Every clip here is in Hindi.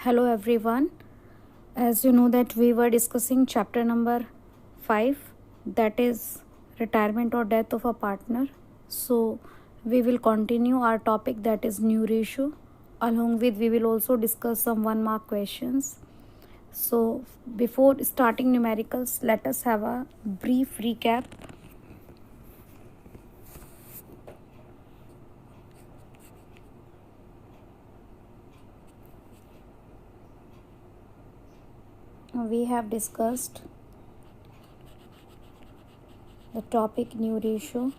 Hello everyone. As you know that we were discussing chapter number 5, that is retirement or death of a partner. So we will continue our topic, that is new ratio. Along with we will also discuss some 1 mark questions. So before starting numericals, let us have a brief recap. We have discussed the topic new ratio.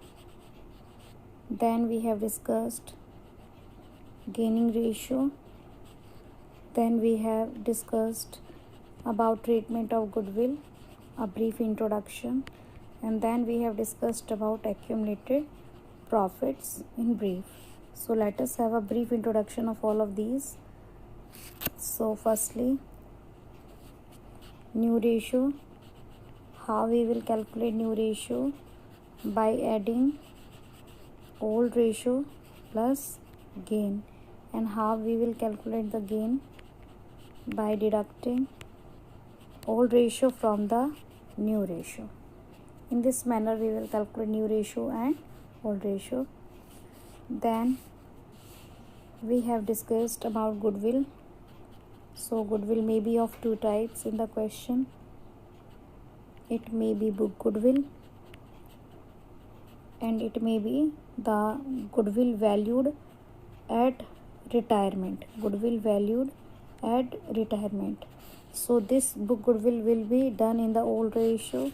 Then we have discussed gaining ratio. Then we have discussed about treatment of goodwill, a brief introduction, and then we have discussed about accumulated profits in brief. So let us have a brief introduction of all of these. So firstly, new ratio. How we will calculate new ratio? By adding old ratio plus gain. And how we will calculate the gain? By deducting old ratio from the new ratio. In this manner we will calculate new ratio and old ratio. Then we have discussed about goodwill. So goodwill may be of two types in the question. It may be book goodwill and it may be the goodwill valued at retirement. Goodwill valued at retirement. So this book goodwill will be done in the old ratio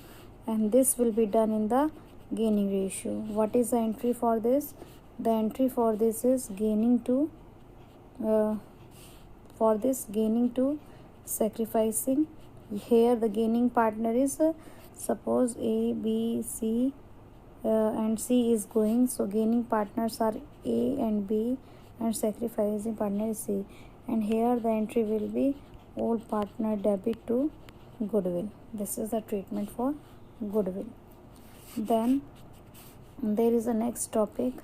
and this will be done in the gaining ratio. What is the entry for this? The entry for this is gaining to sacrificing. Here the gaining partner is suppose A, B, C and C is going. So gaining partners are A and B and sacrificing partner is C. And here the entry will be old partner debit to goodwill. This is the treatment for goodwill. Then there is a next topic,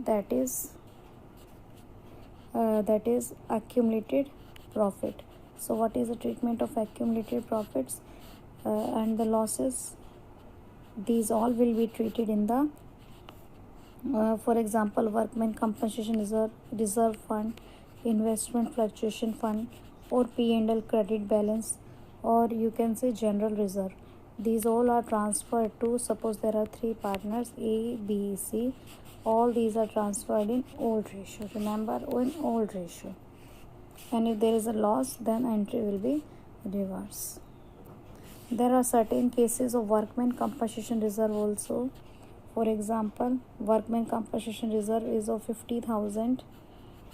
that is accumulated profit. So what is the treatment of accumulated profits and the losses? These all will be treated in the for example, workmen compensation reserve fund, investment fluctuation fund, or P&L credit balance, or you can say general reserve. These all are transferred to, suppose there are 3 partners A, B, C. All these are transferred in old ratio. Remember, in old ratio. And if there is a loss, then entry will be reverse. There are certain cases of workmen compensation reserve also. For example, workmen compensation reserve is of 50,000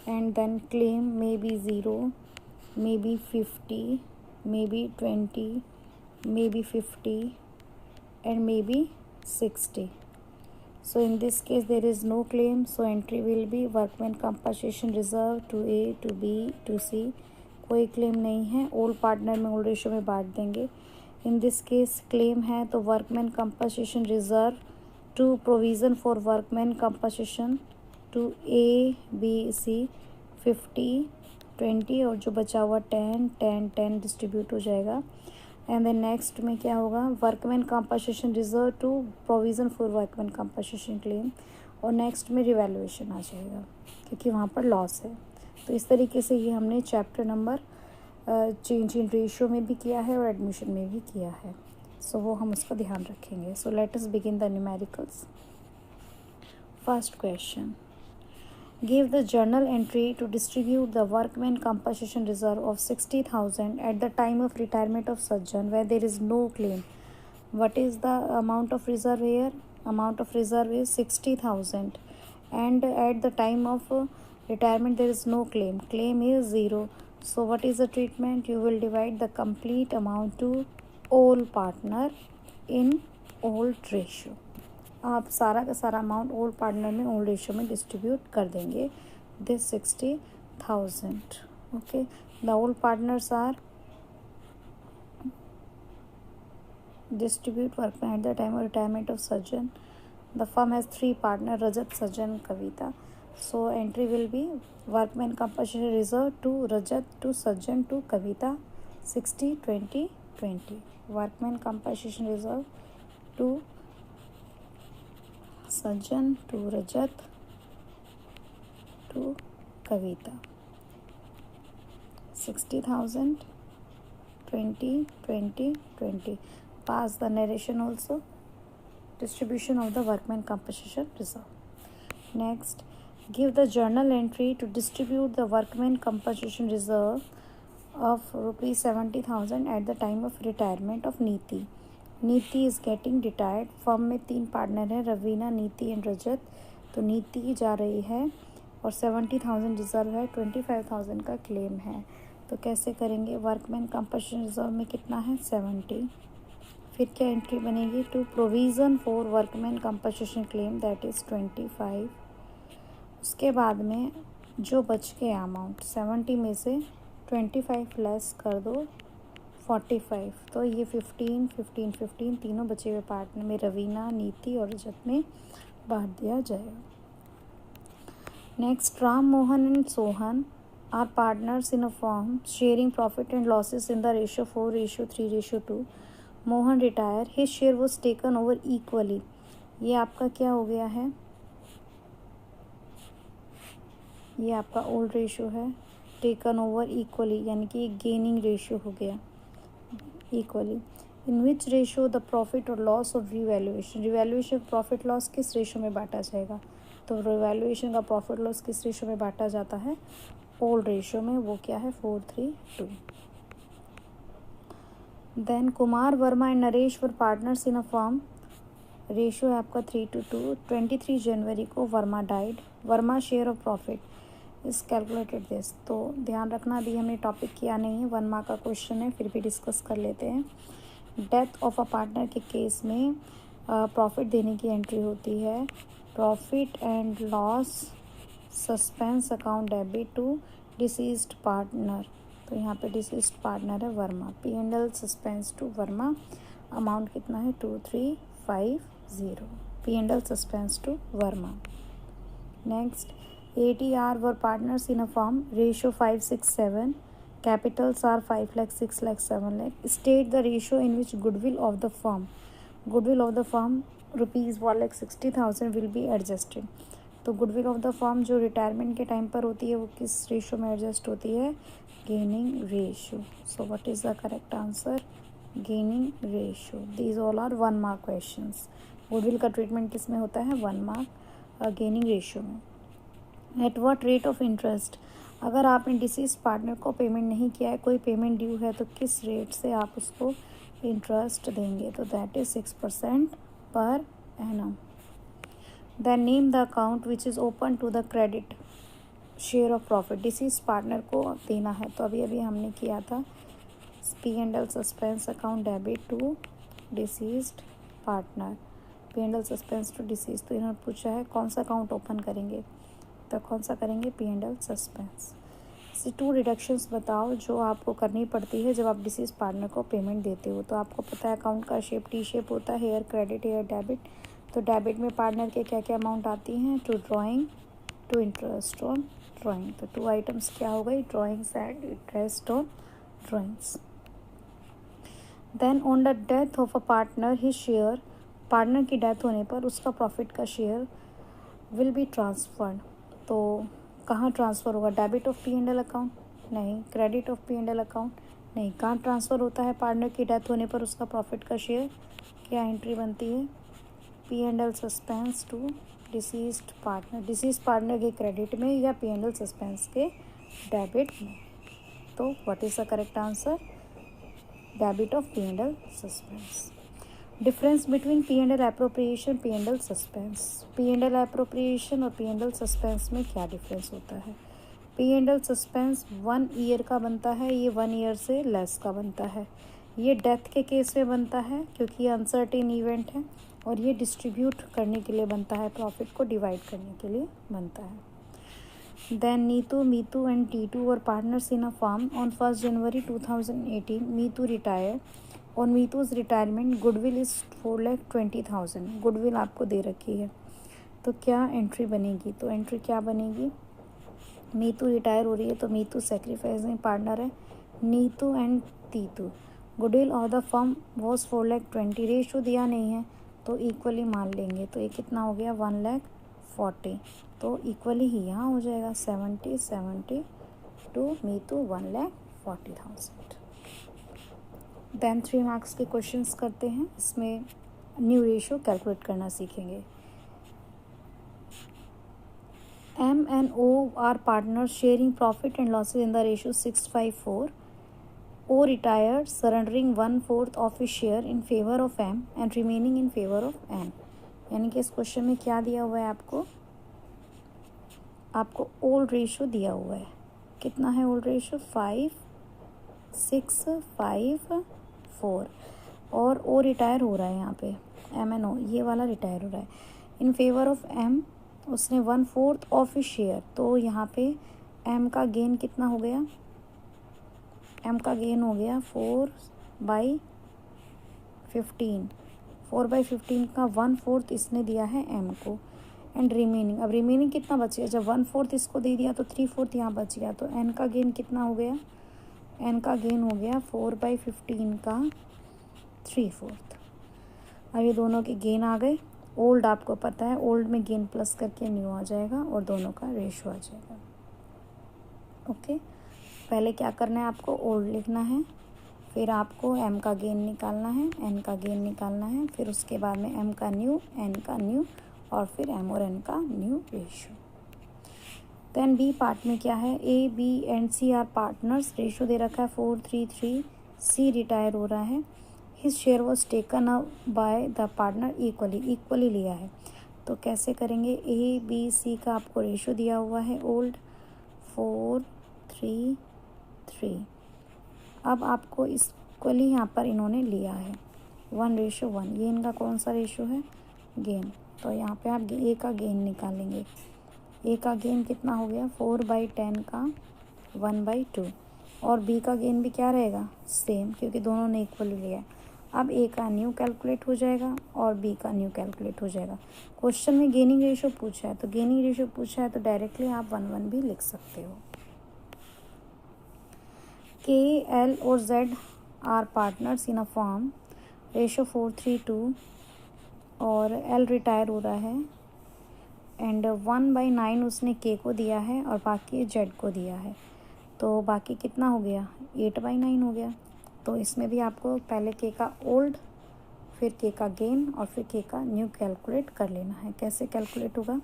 and then claim may be 0, maybe 50, maybe 20, maybe 50 and maybe 60. So in this case there is no claim, so entry will be workmen compensation reserve to A, to B, to C. कोई क्लेम नहीं है, ओल्ड पार्टनर में ओल्ड रेशियो में बांट देंगे. इन दिस केस क्लेम है तो workman compensation reserve to provision for workman compensation to A, B, C 50, 20 और जो बचा हुआ 10, 10, 10 डिस्ट्रीब्यूट हो जाएगा. एंड देन नेक्स्ट में क्या होगा? Workman compensation reserve to provision for workman compensation claim और नेक्स्ट में रिवैल्यूएशन आ जाएगा क्योंकि वहाँ पर लॉस है. तो इस तरीके से ये हमने chapter number change in ratio में भी किया है और एडमिशन में भी किया है. सो वो हम उसका ध्यान रखेंगे. So let us begin the numericals. First question, give the journal entry to distribute the workman compensation reserve of 60,000 at the time of retirement of Sajjan where there is no claim. What is the amount of reserve here? Amount of reserve is 60,000 and at the time of retirement there is no claim. Claim is 0. So what is the treatment? You will divide the complete amount to all partner in old ratio. आप सारा का सारा अमाउंट ओल्ड पार्टनर में ओल्ड रेशियो में डिस्ट्रीब्यूट कर देंगे. This 60,000. Okay, the old partners are distribute workmen at the time of retirement of Sajjan. The firm has 3 partners, Rajat, Sajjan, Kavita. So entry will be workman compensation reserve to Rajat, to Sajjan, to Kavita, 60, 20, 20. Workman compensation reserve to Sajjan, to Rajat, to Kavita, 60,000, 20, 20, 20. Pass the narration also. Distribution of the workman compensation reserve. Next, give the journal entry to distribute the workman compensation reserve of rupees 70,000 at the time of retirement of नीति. नीति is getting retired. फर्म में 3 पार्टनर हैं, रवीना, नीति एंड रजत. तो नीति जा रही है और 70,000 रिजर्व है, 25,000 का क्लेम है. तो कैसे करेंगे? वर्कमैन कंपनसेशन रिजर्व में कितना है? 70. फिर क्या एंट्री बनेगी? To provision for workman compensation claim, that is 25. उसके बाद में जो बच गया अमाउंट 70 में से 25 लेस कर दो 45. तो ये 15, 15, 15 तीनों बचे हुए पार्टनर में रवीना, नीति और रजत में बांट दिया जाएगा. Next, Ram, Mohan and Sohan are partners in a firm sharing profit and losses in the ratio 4:3:2. Mohan retire, his share was taken over equally. ये आपका क्या हो गया है? ये आपका ओल्ड रेशियो है. टेकन ओवर इक्वली यानी कि गेनिंग रेशियो हो गया equally. In which ratio the profit और loss of revaluation. Revaluation profit loss किस रेशियो में बांटा जाएगा? तो रिवैल्यूएशन का प्रॉफिट लॉस किस रेशियो में बांटा जाता है? ओल्ड रेशियो में. वो क्या है? 4:3:2. Then Kumar, Verma and Naresh were partners in a firm. Ratio है आपका 3:2. 23 जनवरी को Verma died. Verma share of profit is calculated this. तो ध्यान रखना, अभी हमने टॉपिक किया नहीं है, 1 मार्क का क्वेश्चन है, फिर भी डिस्कस कर लेते हैं. डेथ ऑफ अ पार्टनर के केस में प्रॉफिट देने की एंट्री होती है. Profit and loss suspense account debit to deceased partner. तो यहाँ पे डिसीज्ड पार्टनर है Verma. P&L suspense to Verma. Amount कितना है? 2350. P&L suspense to Verma. Next, ATR were partners in a firm. Ratio 5:6:7. Capitals are 5 lakh, 6 lakh, 7 lakh. State the ratio in which goodwill of the firm. Goodwill of the firm rupees 1,60,000 will be adjusted. तो गुडविल ऑफ द फर्म जो रिटायरमेंट के टाइम पर होती है वो किस रेशियो में एडजस्ट होती है? Gaining ratio. So what is the correct answer? Gaining ratio. These all are 1 mark questions. Goodwill का ट्रीटमेंट किस में होता है? 1 मार्क गेनिंग रेशियो में. At what rate of interest. अगर आपने डिसीज पार्टनर को पेमेंट नहीं किया है, कोई पेमेंट ड्यू है, तो किस रेट से आप उसको इंटरेस्ट देंगे? तो that is 6% per annum. Then name the account which is open to the credit share of profit. Deceased partner को देना है, तो अभी हमने किया था. P&L suspense account debit to deceased partner. P&L suspense to deceased. तो इन्होंने पूछा है कौन सा अकाउंट ओपन करेंगे, तो कौन सा करेंगे? P&L suspense. इसे 2 डिडक्शंस बताओ जो आपको करनी पड़ती है जब आप डिसीज पार्टनर को पेमेंट देते हो. तो आपको पता है अकाउंट का शेप T शेप होता है. Here credit, here debit. तो डेबिट में पार्टनर के क्या क्या अमाउंट आती हैं? To drawing, to interest on drawing. तो 2 आइटम्स क्या हो गई? Drawings and interest on drawings. Then on the death of a partner his share. Partner की डेथ होने पर उसका प्रॉफिट का शेयर विल बी ट्रांसफर्ड. तो कहाँ ट्रांसफ़र होगा? Debit of P&L account? नहीं. Credit of P&L account? नहीं. कहाँ ट्रांसफ़र होता है? पार्टनर की डेथ होने पर उसका प्रॉफिट का शेयर. क्या एंट्री बनती है? P&L suspense to deceased partner. Deceased partner के क्रेडिट में या P&L सस्पेंस के डेबिट में. तो what is the correct answer? Debit of P&L suspense. Difference between P&L appropriation, P&L suspense. P&L appropriation और P&L सस्पेंस में क्या डिफरेंस होता है? P&L सस्पेंस 1 ईयर का बनता है, ये 1 ईयर से लेस का बनता है. ये डेथ के केस में बनता है क्योंकि ये अनसर्टेन इवेंट है. और ये डिस्ट्रीब्यूट करने के लिए बनता है, प्रॉफिट को डिवाइड करने के लिए बनता है. Then Neetu, Meetu and Titu were partners in a firm. On 1 January 2018 Meetu retire. On Meetu's retirement goodwill is 4,20,000. Goodwill आपको दे रखी है. तो क्या एंट्री बनेगी? तो एंट्री क्या बनेगी? मीतू रिटायर हो रही है तो मीतू सेक्रीफाइसिंग पार्टनर है Neetu and Titu. Goodwill of the firm was 4,20,000। Ratio दिया नहीं है तो इक्वली मान लेंगे। तो ये कितना हो गया? 1,40,000। तो इक्वली ही यहाँ हो जाएगा 70 टू मीतू 1,40,000। देन 3 मार्क्स के क्वेश्चंस करते हैं। इसमें न्यू रेशो कैलकुलेट करना सीखेंगे। M and O are partners sharing profit and losses in the ratio 6:4. O retired, surrendering 1/4 of his share in favor of M and remaining in favor of N. यानी कि इस क्वेश्चन में क्या दिया हुआ है आपको ओल्ड रेशो दिया हुआ है। कितना है ओल्ड रेशो? 5, 6, 5, 4। और O रिटायर हो रहा है यहाँ पे, M&O ये वाला रिटायर हो रहा है। इन फेवर ऑफ M उसने 1/4 ऑफ शेयर। तो यहाँ पे M का गेन कितना हो गया? M का गेन हो गया 4/15। 4/15 का 1/4 इसने दिया है M को। एंड रिमेनिंग, अब रिमेनिंग कितना बच गया? जब 1/4 इसको दे दिया तो 3/4 यहाँ बच गया। तो N का गेन कितना हो गया? N का गेन हो गया 4/15 का 3/4। अब ये दोनों के गेन आ गए। ओल्ड आपको पता है, ओल्ड में गेन प्लस करके न्यू आ जाएगा और दोनों का रेशो आ जाएगा। ओके, पहले क्या करना है आपको? ओल्ड लिखना है, फिर आपको M का गेन निकालना है, N का गेन निकालना है, फिर उसके बाद में M का न्यू, N का न्यू और फिर M और N का new ratio. Then B part में क्या है? A, B एंड C आर पार्टनर्स। रेशो दे रखा है 4:3:3। C रिटायर हो रहा है। His share was taken up by the partner equally लिया है। तो कैसे करेंगे? A, B, C का आपको रेशो दिया हुआ है ओल्ड 4:3:3। अब आपको इक्वली यहाँ पर इन्होंने लिया है 1:1। ये इनका कौन सा रेशो है? गेन। तो यहाँ पे आप A का गेन निकालेंगे। A का गेन कितना हो गया? 4/10 का 1/2। और B का गेन भी क्या रहेगा? सेम, क्योंकि दोनों ने इक्वली लिया है। अब A का न्यू कैलकुलेट हो जाएगा और B का न्यू कैलकुलेट हो जाएगा। क्वेश्चन में गेनिंग रेशो पूछा है, तो गेनिंग रेशो पूछा है तो डायरेक्टली आप 1:1 भी लिख सकते हो। K, L और Z are partners in a form. Ratio 4:3:2 और L रिटायर हो रहा है एंड 1/9 उसने K को दिया है और बाकी Z को दिया है। तो बाकी कितना हो गया? 8/9 हो गया। तो इसमें भी आपको पहले K का ओल्ड, फिर K का गेन और फिर K का न्यू कैलकुलेट कर लेना है। कैसे कैलकुलेट होगा?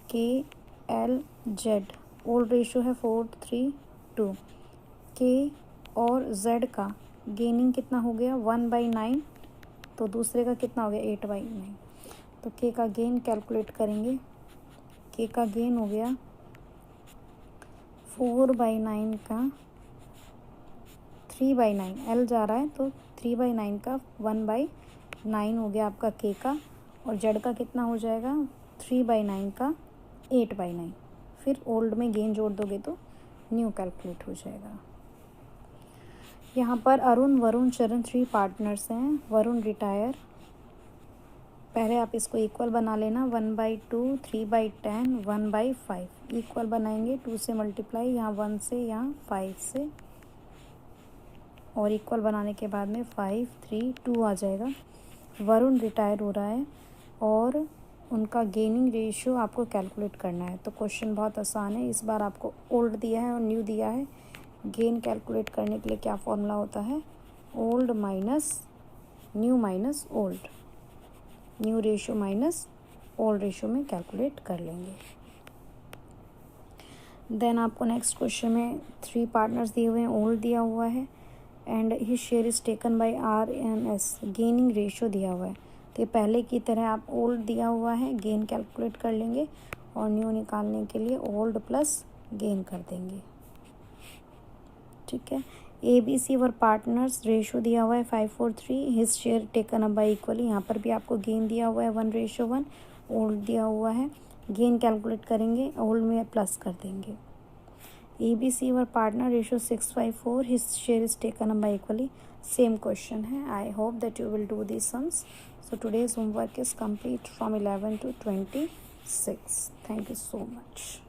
K, L, Z old ratio है 4:3:2। K और Z का गेनिंग कितना हो गया? 1/9। तो दूसरे का कितना हो गया? 8/9। तो K का गेन कैलकुलेट करेंगे। K का गेन हो गया 4/9 का 3/9। L जा रहा है तो 3/9 का 1/9 हो गया आपका K का। और Z का कितना हो जाएगा? 3/9 का 8/9। फिर ओल्ड में गेन जोड़ दोगे तो न्यू कैलकुलेट हो जाएगा। यहाँ पर अरुण, वरुण, चरण 3 पार्टनर्स हैं। वरुण रिटायर, पहले आप इसको इक्वल बना लेना। 1/2, 3/10, 1/5 इक्वल बनाएंगे। 2 से मल्टीप्लाई, यहाँ 1 से, यहाँ 5 से, और इक्वल बनाने के बाद में 5, 3, 2 आ जाएगा। वरुण रिटायर हो रहा है और उनका गेनिंग रेशियो आपको कैलकुलेट करना है। तो क्वेश्चन बहुत आसान है। इस बार आपको ओल्ड दिया है और न्यू दिया है। गेन कैलकुलेट करने के लिए क्या फॉर्मूला होता है? Old minus new minus old. New ratio minus old ratio में कैलकुलेट कर लेंगे। देन आपको नेक्स्ट क्वेश्चन में 3 पार्टनर्स दिए हुए हैं, ओल्ड दिया हुआ है and his share is taken by RMS। Gaining ratio दिया हुआ है। तो ये पहले की तरह आप ओल्ड दिया हुआ है, गेन कैलकुलेट कर लेंगे और न्यू निकालने के लिए ओल्ड प्लस गेन कर देंगे। ठीक है। ABC वर पार्टनर्स, रेशो दिया हुआ है 5:3। His share taken up by equally. यहाँ पर भी आपको गेन दिया हुआ है 1:1। ओल्ड दिया हुआ है, गेन कैलकुलेट करेंगे, ओल्ड में प्लस कर देंगे। ABC were partner, ratio 6:4। His share is taken up by equally. Same question है। I hope that you will do this sums. So today's homework is complete from 11 to 26. Thank you so much.